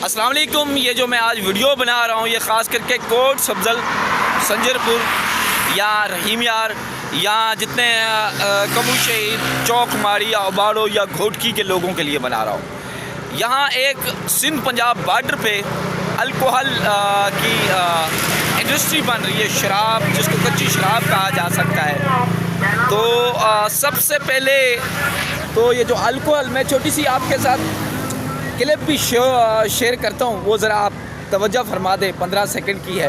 अस्सलाम वालेकुम। ये जो मैं आज वीडियो बना रहा हूँ ये ख़ास करके कोट सब्ज़ल, संजरपुर या रहीम यार या जितने कबू शहीद, चौक माड़ी या उबाड़ो या घोटकी के लोगों के लिए बना रहा हूँ। यहाँ एक सिंध पंजाब बॉर्डर पे अल्कोहल की इंडस्ट्री बन रही है, शराब जिसको कच्ची शराब कहा जा सकता है। तो सबसे पहले तो ये जो अल्कोहल, मैं छोटी सी आपके साथ क्लिप भी शेयर करता हूँ, वो ज़रा आप तवज्जो फरमा दें, 15 सेकंड की है।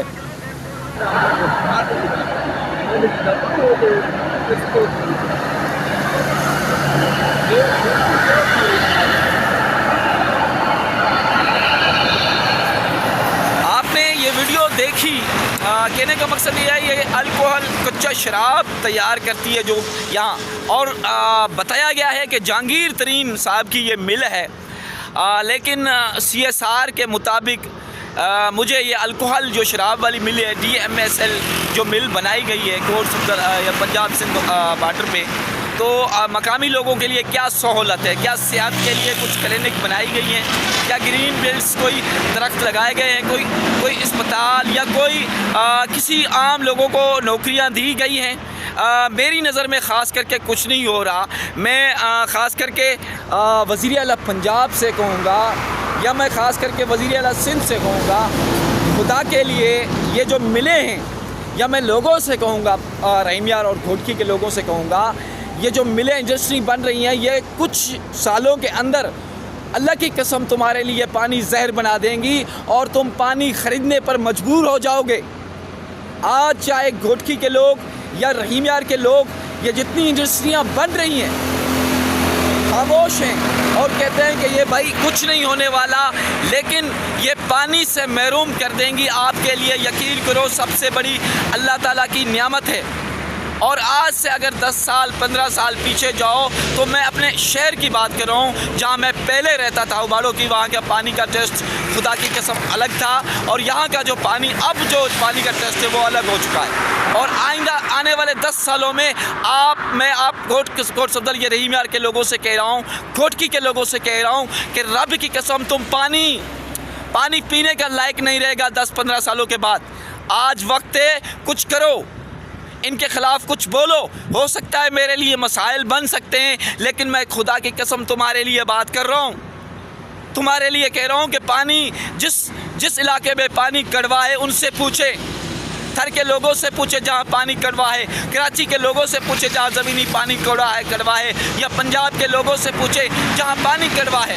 आपने ये वीडियो देखी, कहने का मकसद ये है ये अल्कोहल कच्चा शराब तैयार करती है जो यहाँ, और बताया गया है कि जहांगीर तरीन साहब की ये मिल है। लेकिन CSR के मुताबिक मुझे ये अल्कोहल जो शराब वाली मिल है, DMSL जो मिल बनाई गई है कोट सब्ज़ल या पंजाब सिंध बॉर्डर पे, तो मकामी लोगों के लिए क्या सहूलत है, क्या सेहत के लिए कुछ क्लिनिक बनाई गई हैं, क्या ग्रीन बेल्ट्स कोई दरख्त लगाए गए हैं, कोई अस्पताल या कोई किसी आम लोगों को नौकरियां दी गई हैं। मेरी नज़र में ख़ास करके कुछ नहीं हो रहा। मैं ख़ास करके वज़ीर आला पंजाब से कहूँगा या मैं ख़ास करके वज़ीर आला सिंध से कहूँगा, खुदा के लिए ये जो मिले हैं, या मैं लोगों से कहूँगा, रहीम यार और घोटकी के लोगों से कहूँगा, ये जो मिले इंडस्ट्री बन रही हैं ये कुछ सालों के अंदर अल्लाह की कसम तुम्हारे लिए पानी जहर बना देंगी और तुम पानी ख़रीदने पर मजबूर हो जाओगे। आज चाहे घोटकी के लोग या रहीम यार के लोग, ये जितनी इंडस्ट्रियां बन रही हैं खामोश हैं और कहते हैं कि ये भाई कुछ नहीं होने वाला, लेकिन ये पानी से महरूम कर देंगी। आपके लिए यकीन करो सबसे बड़ी अल्लाह ताला की नियामत है। और आज से अगर 10 साल 15 साल पीछे जाओ तो मैं अपने शहर की बात कर रहा हूँ जहाँ मैं पहले रहता था, उबाड़ो की, वहाँ का पानी का टेस्ट खुदा की कसम अलग था, और यहाँ का जो पानी, अब जो पानी का टेस्ट है वो अलग हो चुका है। और आइंदा आने वाले 10 सालों में मैं कोट सब्ज़ल ये रहीम यार के लोगों से कह रहा हूँ, घोटकी के लोगों से कह रहा हूँ कि रब की कसम तुम पानी पीने का लायक नहीं रहेगा 10-15 सालों के बाद। आज वक्त है, कुछ करो, इनके ख़िलाफ़ कुछ बोलो। हो सकता है मेरे लिए मसाइल बन सकते हैं, लेकिन मैं खुदा की कसम तुम्हारे लिए बात कर रहा हूँ, तुम्हारे लिए कह रहा हूँ कि पानी जिस इलाके में पानी कड़वा है उनसे पूछे, थर के लोगों से पूछे जहाँ पानी कड़वा है, कराची के लोगों से पूछे जहाँ ज़मीनी पानी कड़वा है, या पंजाब के लोगों से पूछे जहाँ पानी कड़वा है।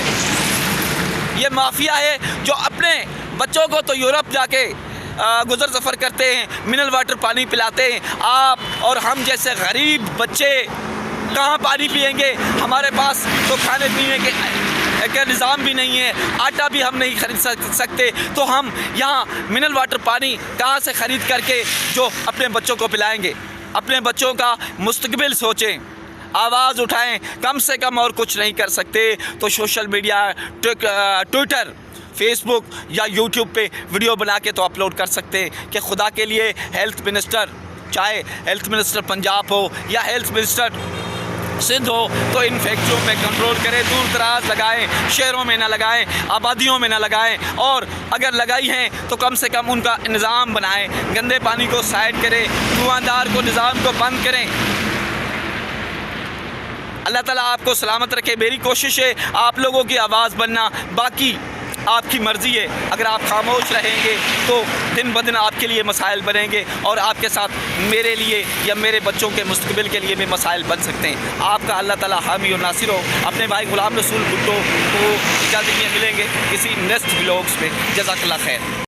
ये माफिया है जो अपने बच्चों को तो यूरोप जाके गुज़र सफ़र करते हैं, मिनरल वाटर पानी पिलाते हैं। आप और हम जैसे गरीब बच्चे कहाँ पानी पिएंगे? हमारे पास तो खाने पीने के निज़ाम भी नहीं है, आटा भी हम नहीं ख़रीद सकते, तो हम यहाँ मिनरल वाटर पानी कहाँ से ख़रीद करके जो अपने बच्चों को पिलाएंगे? अपने बच्चों का मुस्तकबिल सोचें, आवाज़ उठाएं। कम से कम और कुछ नहीं कर सकते तो सोशल मीडिया, ट्विटर, फेसबुक या यूट्यूब पे वीडियो बना के तो अपलोड कर सकते हैं कि खुदा के लिए हेल्थ मिनिस्टर, चाहे हेल्थ मिनिस्टर पंजाब हो या हेल्थ मिनिस्टर सिंध हो, तो इन फैक्ट्रियों पे कंट्रोल करें, दूर दराज लगाएं, शहरों में ना लगाएं, आबादियों में ना लगाएं, और अगर लगाई हैं तो कम से कम उनका निज़ाम बनाएं, गंदे पानी को साइड करें, धुआंधार को निज़ाम को बंद करें। अल्लाह ताला आपको सलामत रखे। मेरी कोशिश है आप लोगों की आवाज़ बनना, बाकी आपकी मर्ज़ी है। अगर आप खामोश रहेंगे तो दिन ब दिन आपके लिए मसाइल बनेंगे और आपके साथ मेरे लिए या मेरे बच्चों के मुस्तकबिल के लिए भी मसाइल बन सकते हैं। आपका अल्लाह ताला हामी और नासिर हो। अपने भाई गुलाम रसूल भुट्टो को इजाज़त मिलेंगे किसी नेक्स्ट व्लॉग्स में। जज़ाकल्लाह खैर।